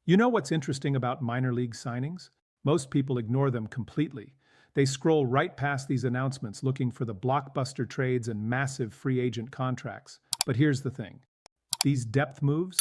You know what's interesting about minor league signings? Most people ignore them completely. They scroll right past these announcements looking for the blockbuster trades and massive free agent contracts. But here's the thing. These depth moves,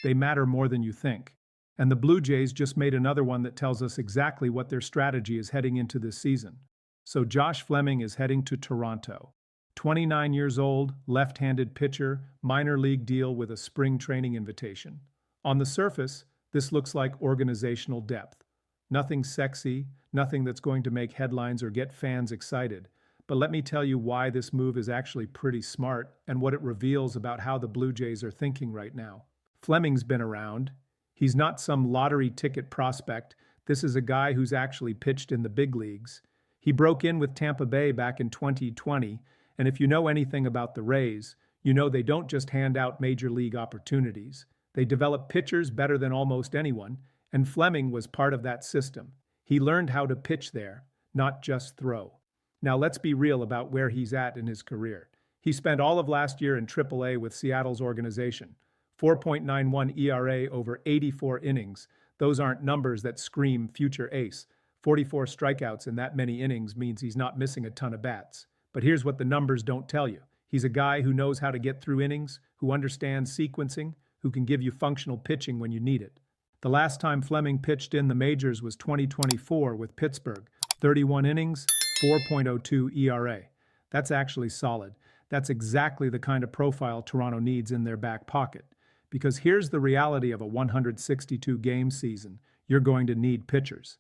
they matter more than you think. And the Blue Jays just made another one that tells us exactly what their strategy is heading into this season. So Josh Fleming is heading to Toronto. 29 years old, left-handed pitcher, minor league deal with a spring training invitation. On the surface, this looks like organizational depth. Nothing sexy, nothing that's going to make headlines or get fans excited. But let me tell you why this move is actually pretty smart and what it reveals about how the Blue Jays are thinking right now. Fleming's been around. He's not some lottery ticket prospect. This is a guy who's actually pitched in the big leagues. He broke in with Tampa Bay back in 2020, and if you know anything about the Rays, you know they don't just hand out major league opportunities. They develop pitchers better than almost anyone, and Fleming was part of that system. He learned how to pitch there, not just throw. Now let's be real about where he's at in his career. He spent all of last year in AAA with Seattle's organization. 4.91 ERA over 84 innings. Those aren't numbers that scream future ace. 44 strikeouts in that many innings means he's not missing a ton of bats. But here's what the numbers don't tell you. He's a guy who knows how to get through innings, who understands sequencing, who can give you functional pitching when you need it. The last time Fleming pitched in the majors was 2024 with Pittsburgh. 31 innings, 4.02 ERA. That's actually solid. That's exactly the kind of profile Toronto needs in their back pocket. Because here's the reality of a 162-game season. You're going to need pitchers.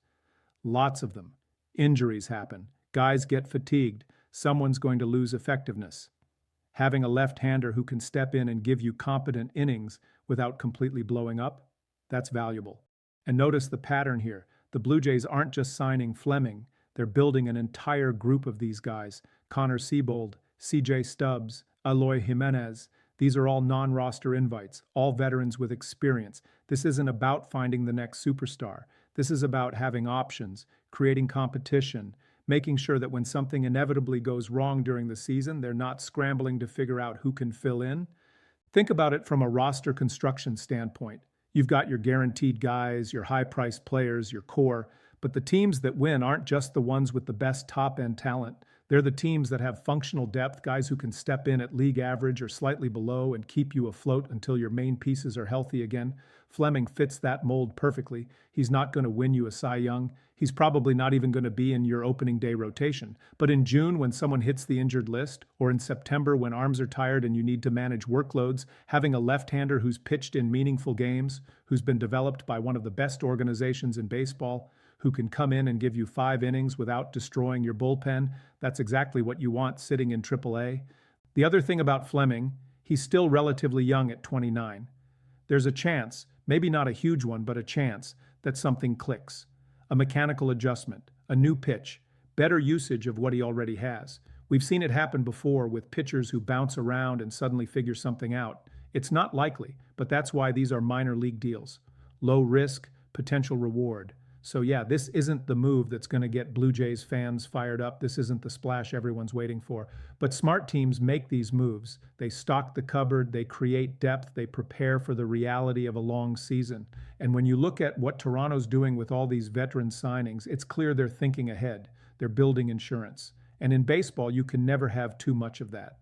Lots of them. Injuries happen. Guys get fatigued. Someone's going to lose effectiveness. Having a left-hander who can step in and give you competent innings without completely blowing up, that's valuable. And notice the pattern here. The Blue Jays aren't just signing Fleming. They're building an entire group of these guys. Connor Seabold, C.J. Stubbs, Eloy Jimenez. These are all non-roster invites, all veterans with experience. This isn't about finding the next superstar. This is about having options, creating competition, making sure that when something inevitably goes wrong during the season, they're not scrambling to figure out who can fill in. Think about it from a roster construction standpoint. You've got your guaranteed guys, your high-priced players, your core, but the teams that win aren't just the ones with the best top-end talent. They're the teams that have functional depth, guys who can step in at league average or slightly below and keep you afloat until your main pieces are healthy again. Fleming fits that mold perfectly. He's not going to win you a Cy Young. He's probably not even going to be in your opening day rotation. But in June, when someone hits the injured list, or in September when arms are tired and you need to manage workloads, having a left-hander who's pitched in meaningful games, who's been developed by one of the best organizations in baseball, who can come in and give you 5 innings without destroying your bullpen, that's exactly what you want sitting in AAA. The other thing about Fleming, he's still relatively young at 29. There's a chance, maybe not a huge one, but a chance, that something clicks. A mechanical adjustment, a new pitch, better usage of what he already has. We've seen it happen before with pitchers who bounce around and suddenly figure something out. It's not likely, but that's why these are minor league deals. Low risk, potential reward. So yeah, this isn't the move that's going to get Blue Jays fans fired up. This isn't the splash everyone's waiting for. But smart teams make these moves. They stock the cupboard, they create depth, they prepare for the reality of a long season. And when you look at what Toronto's doing with all these veteran signings, it's clear they're thinking ahead. They're building insurance. And in baseball, you can never have too much of that.